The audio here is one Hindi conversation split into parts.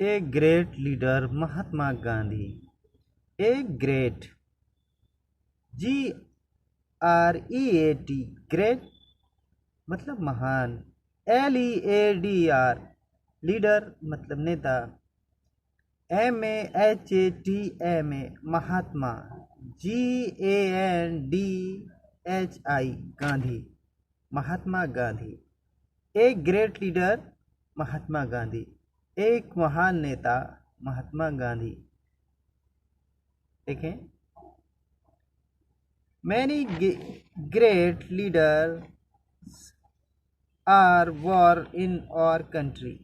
A great leader Mahatma Gandhi. A great, GREAT, great मतलब महान। LEADR, लीडर मतलब नेता। MAHATMA, महात्मा। GANDHI, गांधी, महात्मा गांधी। एक ग्रेट लीडर महात्मा गांधी, एक महान नेता महात्मा गांधी। देखें, many great leaders are born in our country.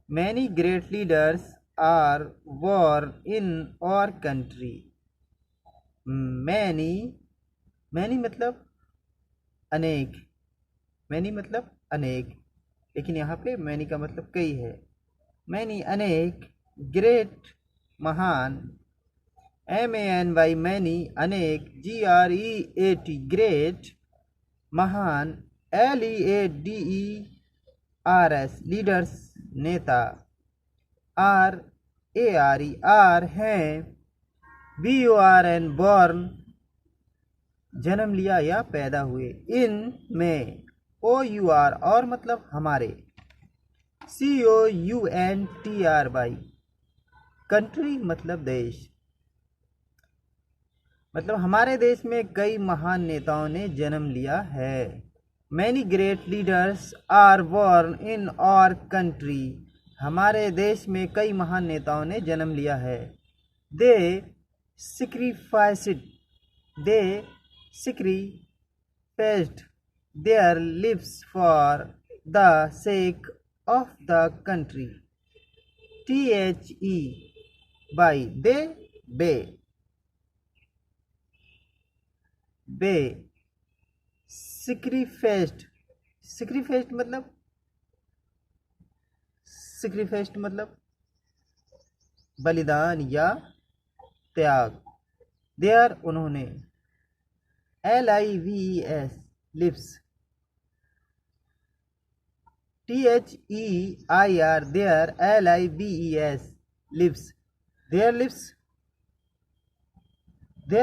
Many great leaders are born in our country. Many मतलब अनेक, मैनी मतलब अनेक, लेकिन यहाँ पे मैनी का मतलब कई है। मैनी अनेक, ग्रेट महान, MANY मैनी अनेक, GREAT ग्रेट महान, LEADERS लीडर्स नेता, RARE हैं, BORN बॉर्न जन्म लिया या पैदा हुए, इन में, OUR और मतलब हमारे, COUNTRY कंट्री मतलब देश। मतलब हमारे देश में कई महान नेताओं ने जन्म लिया है। Many great leaders are born in our country, हमारे देश में कई महान नेताओं ने जन्म लिया है। दे sacrificed their lives for the sake of the country. THE by they, sacrificed मतलब बलिदान या त्याग। देयर उन्होंने, LIVES lips, THEIR there, LIVES lips, there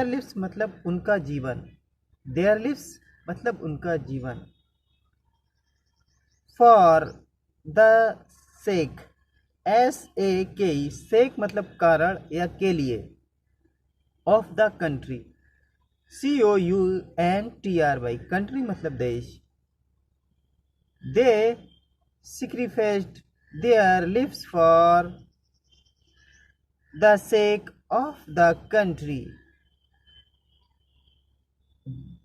lips मतलब उनका जीवन, देयर लिप्स मतलब उनका जीवन। फॉर द सेक, SAK, सेक मतलब कारण या के लिए, of the country, COUNTRY country मतलब देश। दे sacrificed their lives for the sake of the country,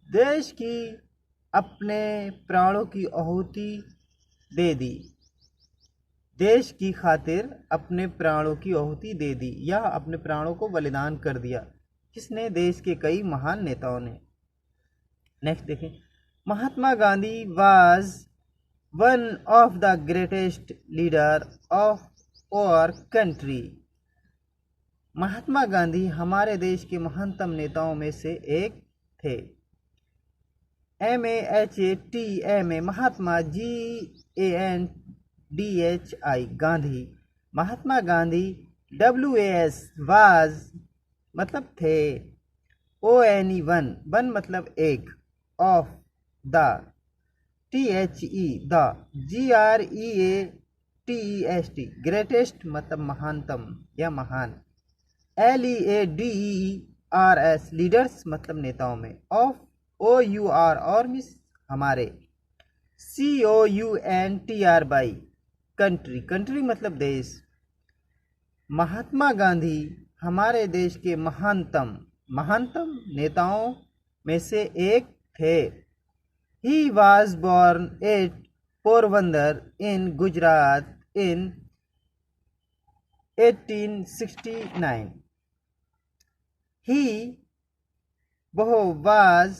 देश की अपने प्राणों की आहुति दे दी, देश की खातिर अपने प्राणों की आहुति दे दी या अपने प्राणों को बलिदान कर दिया। किसने? देश के कई महान नेताओं ने। नेक्स्ट देखें, Mahatma Gandhi was one of the greatest leader of our country. Mahatma Gandhi हमारे देश के महानतम नेताओं में से एक थे। MAHATMA Mahatma, GANDHI Gandhi, Mahatma Gandhi. WAS was मतलब थे, ONE वन मतलब एक, of the, THE the, GREATEST greatest मतलब महानतम या महान, LEADERS लीडर्स मतलब नेताओं में, ऑफ OUR और मिस हमारे, COUNTRY कंट्री मतलब देश। महात्मा गांधी हमारे देश के महानतम नेताओं में से एक थे। He was born at Porbandar in Gujarat in 1869. He वह was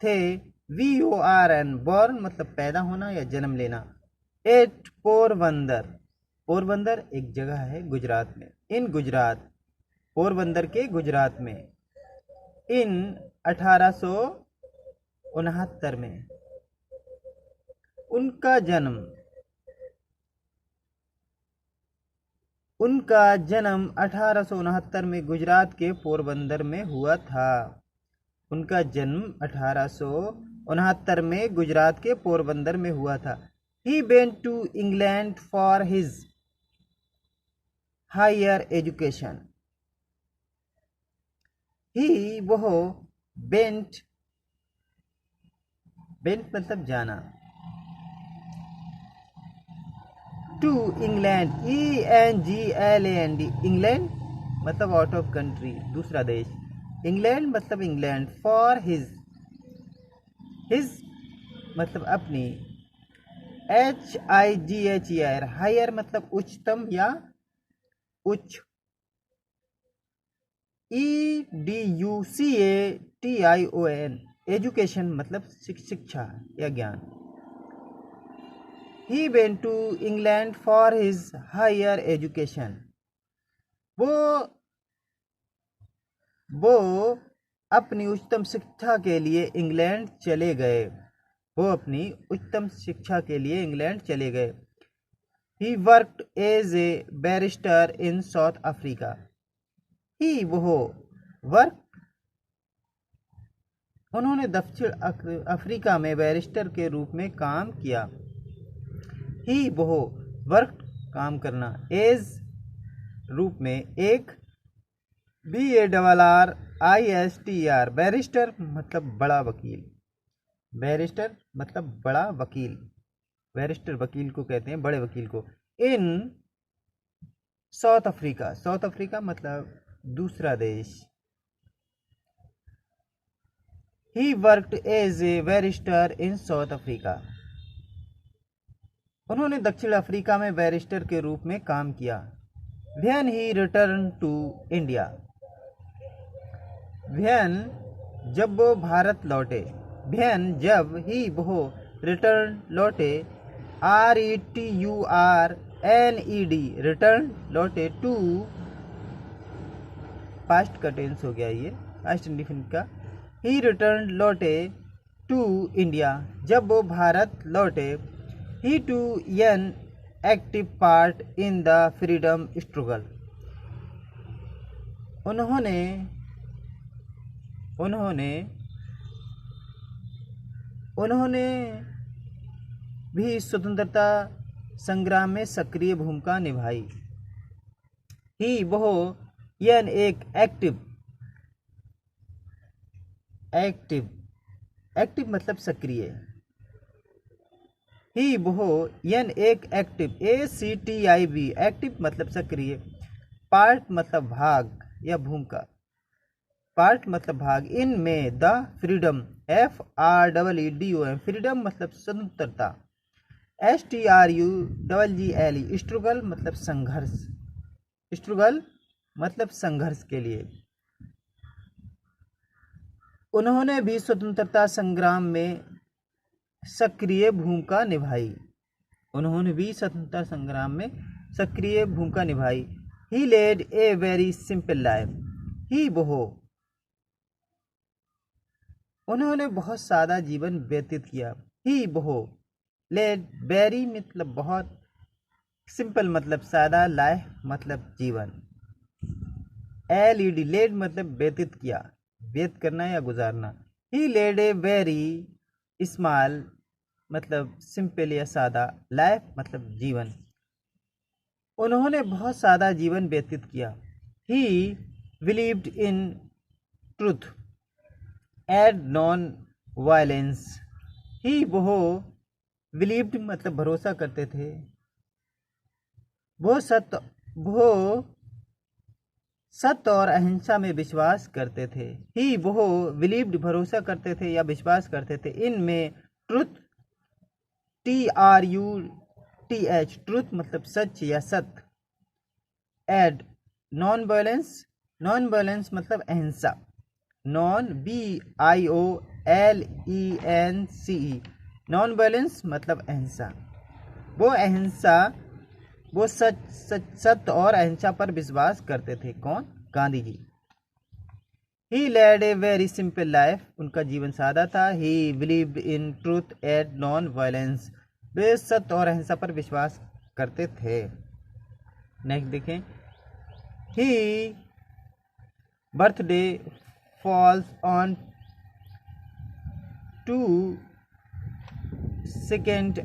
थे, VORN born मतलब पैदा होना या जन्म लेना, एट पोरबंदर एक जगह है गुजरात में, इन गुजरात, पोरबंदर के गुजरात में, इन 1869 में। उनका जन्म उनका जन्म 1869 में गुजरात के पोरबंदर में हुआ था। उनका जन्म 1869 में गुजरात के पोरबंदर में हुआ था। He went to England for his higher education. वह went मतलब जाना, to England ENGLAND, इंग्लैंड मतलब आउट ऑफ कंट्री, दूसरा देश। इंग्लैंड मतलब इंग्लैंड, फॉर हिज मतलब अपनी, HIGHER हायर मतलब उच्चतम या उच्च, EDUCATION एजुकेशन मतलब शिक्षा या ज्ञान। He went to England for his higher education. वो अपनी उच्चतम शिक्षा के लिए इंग्लैंड चले गए। वो अपनी उच्चतम शिक्षा के लिए इंग्लैंड चले गए। He worked as a barrister in South Africa. वो वर्क उन्होंने दक्षिण अफ्रीका में बैरिस्टर के रूप में काम किया। वो वर्क काम करना, एज रूप में, एक BARRISTER बैरिस्टर मतलब बड़ा वकील, बैरिस्टर मतलब बड़ा वकील, बैरिस्टर वकील को कहते हैं, बड़े वकील को। इन साउथ अफ्रीका, साउथ अफ्रीका मतलब दूसरा देश। He worked as a barrister in South Africa. उन्होंने दक्षिण अफ्रीका में बैरिस्टर के रूप में काम किया। When he returned to India, जब वो भारत लौटे, जब वो रिटर्न लौटे, RETURNED रिटर्न लौटे, टू पास्ट का टेंस हो गया, ये पास्ट इंडिफिनिट का। ही रिटर्न लौटे टू इंडिया, जब वो भारत लौटे। He to an active part in the freedom struggle, उन्होंने भी स्वतंत्रता संग्राम में सक्रिय भूमिका निभाई। वो एक एक्टिव मतलब सक्रिय। वो एक एक्टिव ACTIV एक्टिव मतलब सक्रिय, पार्ट मतलब भाग या भूमिका, पार्ट मतलब भाग, इन में द फ्रीडम FREEDOM फ्रीडम मतलब स्वतंत्रता, STRUGGLE स्ट्रगल मतलब संघर्ष, स्ट्रगल मतलब संघर्ष के लिए। उन्होंने भी स्वतंत्रता संग्राम में सक्रिय भूमिका निभाई। He led a very simple life. उन्होंने बहुत सादा जीवन व्यतीत किया। led very मतलब बहुत, सिंपल मतलब सादा, लाइफ मतलब जीवन। LED लेड मतलब व्यतीत किया, व्यतीत करना या गुजारना। He led a very small मतलब सिंपल या सादा, लाइफ मतलब जीवन। उन्होंने बहुत सादा जीवन व्यतीत किया। He believed in truth and non-violence. वो believed मतलब भरोसा करते थे, वो सत्य और अहिंसा में विश्वास करते थे। वो बिलीव्ड भरोसा करते थे या विश्वास करते थे, इनमें ट्रुथ TRUTH ट्रुथ मतलब सच या सत्य, एड नॉन वायलेंस मतलब अहिंसा, नॉन VIOLENCE नॉन वायलेंस मतलब अहिंसा। वो सत्य और अहिंसा पर विश्वास करते थे। कौन? Gandhi ji. He led a very simple life. उनका जीवन सादा था। He believed in truth and non-violence. वे सत्य और अहिंसा पर विश्वास करते थे। नेक्स्ट देखें, he birthday falls on 2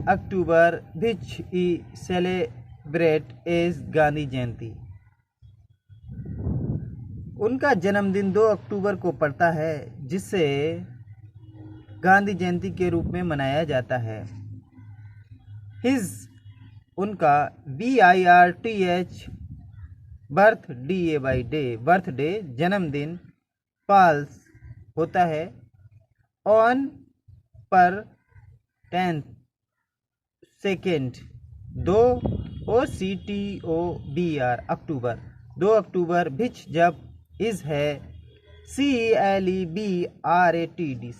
October which he celebrate as Gandhi Jayanti. उनका जन्मदिन 2 अक्टूबर को पड़ता है, जिसे गांधी जयंती के रूप में मनाया जाता है। हिज उनका BIRTH बर्थडे जन्मदिन पाल्स होता है ऑन पर 2 अक्टूबर 2 अक्टूबर भिच जब इज है CELEBRATD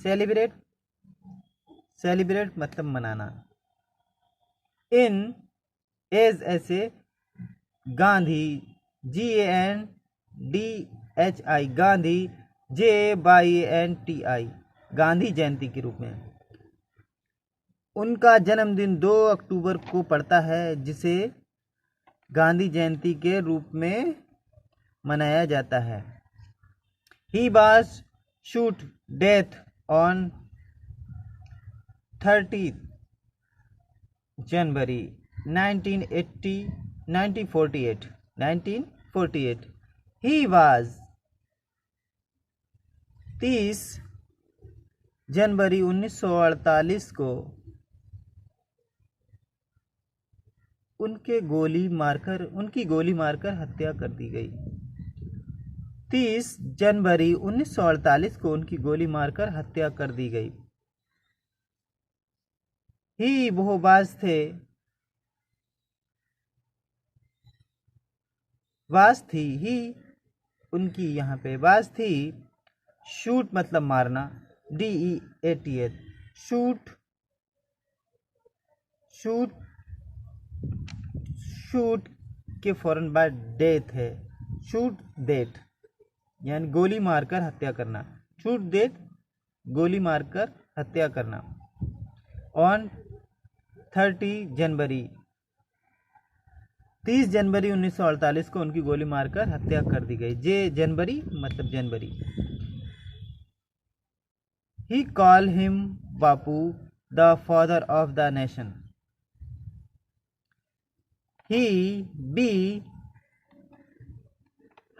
सेलिब्रेट मतलब मनाना। इन एज ऐसे गांधी GANDHI गांधी JYNTI गांधी जयंती के रूप में। उनका जन्मदिन 2 अक्टूबर को पड़ता है, जिसे गांधी जयंती के रूप में मनाया जाता है। He was shoot death on 30 January 1948। He was 30 जनवरी 1948 को उनकी गोली मारकर हत्या कर दी गई। 30 जनवरी 1948 को उनकी गोली मारकर हत्या कर दी गई। ही वो बाज थे, बाज थी, ही उनकी यहाँ पे बाज थी। शूट मतलब मारना, DEATH शूट के फौरन बाद डेथ है। शूट डेथ यानी गोली मारकर हत्या करना। शूट डेथ गोली मारकर हत्या करना। ऑन 30 जनवरी 1948 को उनकी गोली मारकर हत्या कर दी गई। जनवरी मतलब जनवरी। He call him Bapu the father of the nation.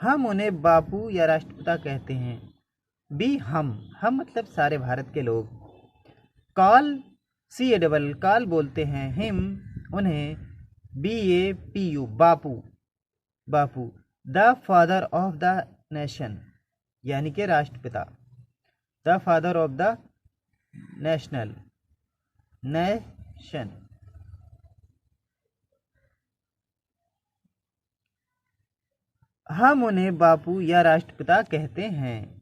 हम उन्हें बापू या राष्ट्रपिता कहते हैं। हम मतलब सारे भारत के लोग। कॉल CALL बोलते हैं। हिम उन्हें BAPU Bapu the father of the nation यानी कि राष्ट्रपिता। The father of the nation. हम उन्हें बापू या राष्ट्रपिता कहते हैं।